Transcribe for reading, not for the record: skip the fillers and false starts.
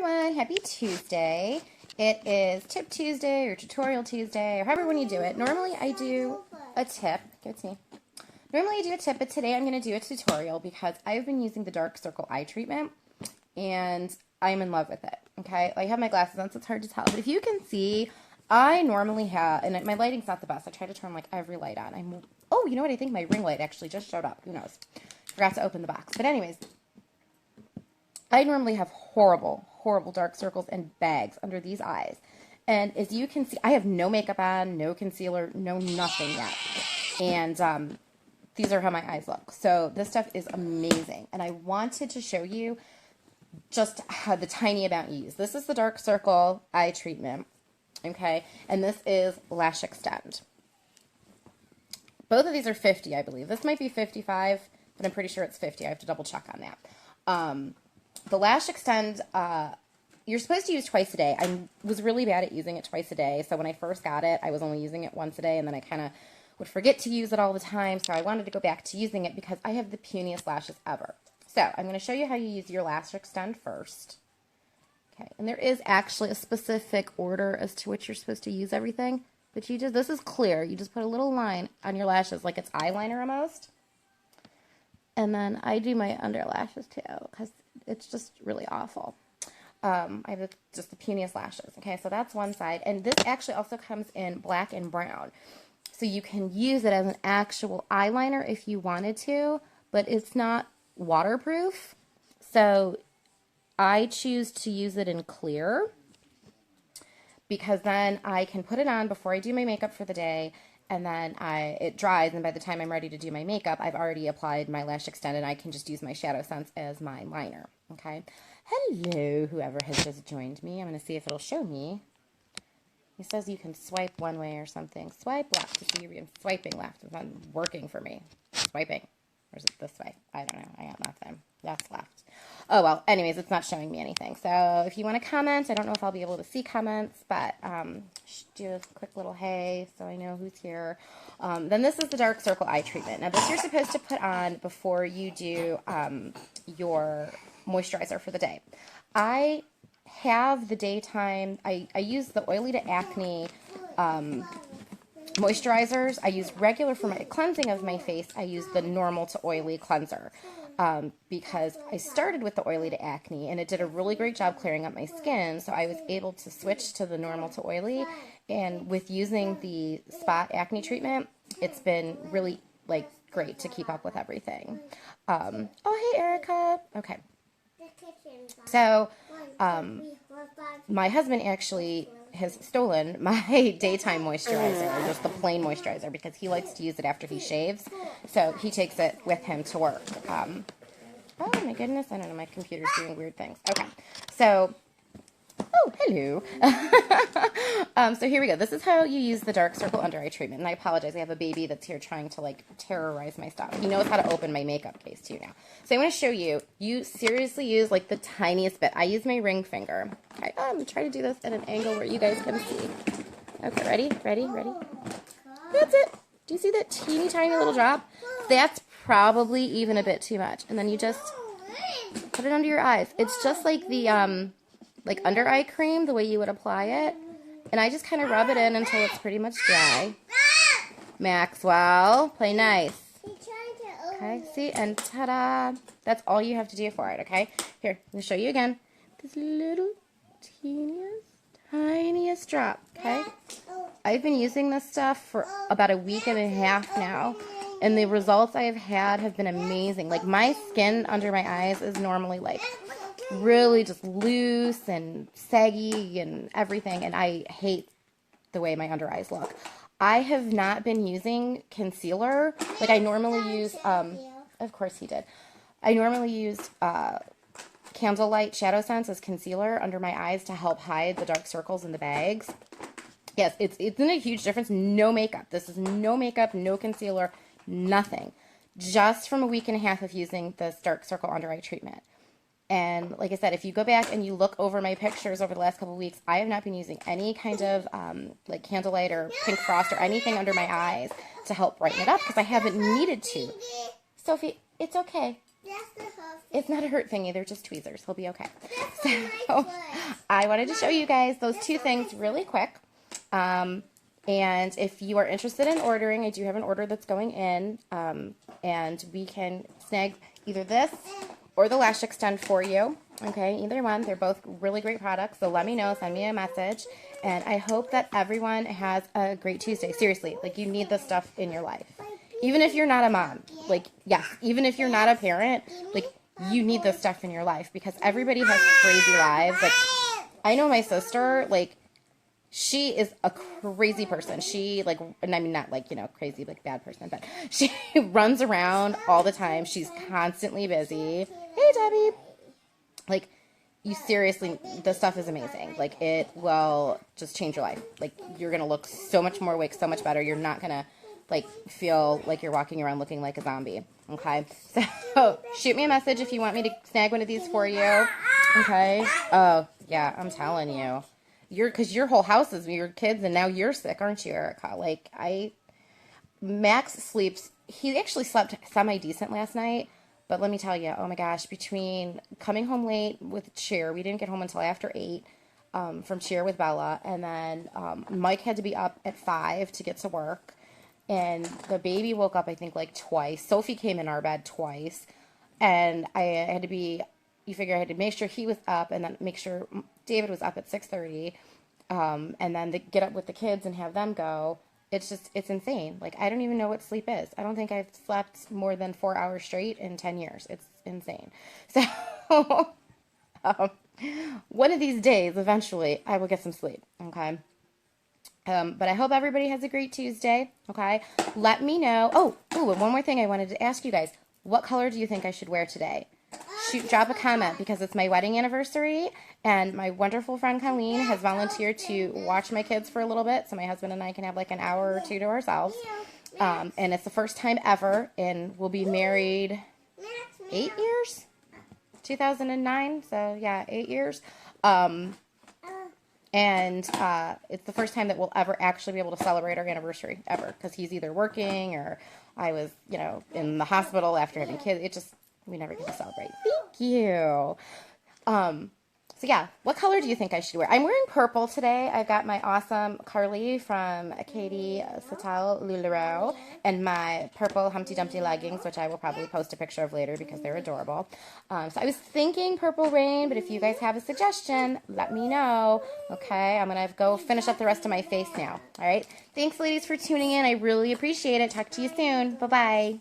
everyone, happy Tuesday. It is Tip Tuesday or Tutorial Tuesday or however when you do it. Normally I do a tip. Give it to me. Normally I do a tip, but today I'm going to do a tutorial because I've been using the Dark Circle eye treatment and I'm in love with it. Okay, I have my glasses on so it's hard to tell, but if you can see, I normally have, and my lighting's not the best. I try to turn like every light on. Oh, you know what? I think my ring light actually just showed up. Who knows? Forgot to open the box. But anyways, I normally have horrible dark circles and bags under these eyes. And as you can see, I have no makeup on, no concealer, no nothing yet. And these are how my eyes look. So this stuff is amazing. And I wanted to show you just how the tiny amount you use. This is the Dark Circle eye treatment. Okay, and this is Lash Extend. Both of these are 50, I believe. This might be 55, but I'm pretty sure it's 50. I have to double check on that. The Lash Extend, you're supposed to use twice a day. I was really bad at using it twice a day, so when I first got it, I was only using it once a day, and then I kind of would forget to use it all the time, so I wanted to go back to using it because I have the puniest lashes ever. So I'm going to show you how you use your Lash Extend first. Okay, and there is actually a specific order as to which you're supposed to use everything, but this is clear. You just put a little line on your lashes like it's eyeliner almost. And then I do my under lashes too because it's just really awful. I have just the puniest lashes. Okay, so that's one side. And this actually also comes in black and brown. So you can use it as an actual eyeliner if you wanted to, but it's not waterproof. So I choose to use it in clear because then I can put it on before I do my makeup for the day, and then it dries, and by the time I'm ready to do my makeup, I've already applied my Lash Extend, and I can just use my Shadow Sense as my liner. Okay. Hello, whoever has just joined me. I'm going to see if it'll show me. It says you can swipe one way or something. Swipe left to see I'm swiping left. It's not working for me. Swiping. Or is it this way? I don't know. I got nothing. That's left. Oh, well, anyways, it's not showing me anything. So if you want to comment, I don't know if I'll be able to see comments, but do a quick little hey so I know who's here. Then this is the Dark Circle eye treatment. Now, this you're supposed to put on before you do your moisturizer for the day. I have the daytime, I use the Oily to Acne moisturizers. I use regular for my cleansing of my face. I use the normal to oily cleanser because I started with the Oily to Acne and it did a really great job clearing up my skin, so I was able to switch to the normal to oily, and with using the spot acne treatment, it's been really like great to keep up with everything. Oh, hey Erica. Okay. So my husband actually has stolen my daytime moisturizer, or just the plain moisturizer, because he likes to use it after he shaves. So he takes it with him to work. Oh my goodness, I don't know, my computer's doing weird things. Okay, so, oh, hello. So here we go. This is how you use the Dark Circle under eye treatment. And I apologize, I have a baby that's here trying to like terrorize my stuff. He knows how to open my makeup case too now. So I want to show you, you seriously use like the tiniest bit. I use my ring finger. Okay, I'm going to try to do this at an angle where you guys can see. Okay, ready? That's it. Do you see that teeny tiny little drop? That's probably even a bit too much. And then you just put it under your eyes. It's just like the like under eye cream, the way you would apply it. And I just kind of rub it in until it's pretty much dry. Maxwell, play nice. Okay, see, and ta-da. That's all you have to do for it, okay? Here, I'm going to show you again. This little tiniest drop, okay? I've been using this stuff for about a week and a half now, and the results I have been amazing. Like, my skin under my eyes is normally, like, really just loose and saggy and everything, and I hate the way my under eyes look. I have not been using concealer. Like, I normally use, of course he did. I normally use Candlelight Shadow Sense as concealer under my eyes to help hide the dark circles in the bags. Yes, it's a huge difference. No makeup. This is no makeup, no concealer, nothing. Just from a week and a half of using this Dark Circle under eye treatment. And like I said, if you go back and you look over my pictures over the last couple of weeks, I have not been using any kind of like Candlelight or Pink Frost or anything under my eyes to help brighten it up because I haven't needed to. Sophie, it's okay. It's not a hurt thingy. They're just tweezers. He'll be okay. So I wanted to show you guys those two things really quick. And if you are interested in ordering, I do have an order that's going in. And we can snag either this or the Lash Extend for you. Okay, either one. They're both really great products. So let me know. Send me a message. And I hope that everyone has a great Tuesday. Seriously, like, you need this stuff in your life. Even if you're not a mom. Like, yes, even if you're not a parent, like, you need this stuff in your life because everybody has crazy lives. Like, I know my sister, like, she is a crazy person. She, like, and I mean, not like, you know, crazy, like, bad person, but she runs around all the time. She's constantly busy. Hey, Debbie. Like, you seriously, this stuff is amazing. Like, it will just change your life. Like, you're going to look so much more awake, so much better. You're not going to, like, feel like you're walking around looking like a zombie. Okay? So, shoot me a message if you want me to snag one of these for you. Okay? Oh, yeah, I'm telling you. Because your whole house is your kids, and now you're sick, aren't you, Erica? Like, Max sleeps, he actually slept semi-decent last night. But let me tell you, oh my gosh, between coming home late with cheer, we didn't get home until after 8 from cheer with Bella. And then Mike had to be up at 5 to get to work. And the baby woke up, I think, like twice. Sophie came in our bed twice. And I had to you figure I had to make sure he was up and then make sure David was up at 6:30. And then get up with the kids and have them go. It's insane. Like, I don't even know what sleep is. I don't think I've slept more than 4 hours straight in 10 years. It's insane. So, one of these days, eventually, I will get some sleep, okay? But I hope everybody has a great Tuesday, okay? Let me know. Oh, and one more thing I wanted to ask you guys. What color do you think I should wear today? Drop a comment because it's my wedding anniversary and my wonderful friend Colleen has volunteered to watch my kids for a little bit so my husband and I can have like an hour or two to ourselves. And it's the first time ever, and we'll be married 8 years? 2009, so yeah, 8 years. And it's the first time that we'll ever actually be able to celebrate our anniversary ever because he's either working or I was, you know, in the hospital after having kids. We never get to celebrate. Thank you. So yeah, what color do you think I should wear? I'm wearing purple today. I've got my awesome Carly from Katie Satel Lularoe and my purple Humpty Dumpty leggings, which I will probably post a picture of later because they're adorable. So I was thinking purple rain, but if you guys have a suggestion, let me know. Okay, I'm going to go finish up the rest of my face now. All right. Thanks, ladies, for tuning in. I really appreciate it. Talk to you soon. Bye-bye.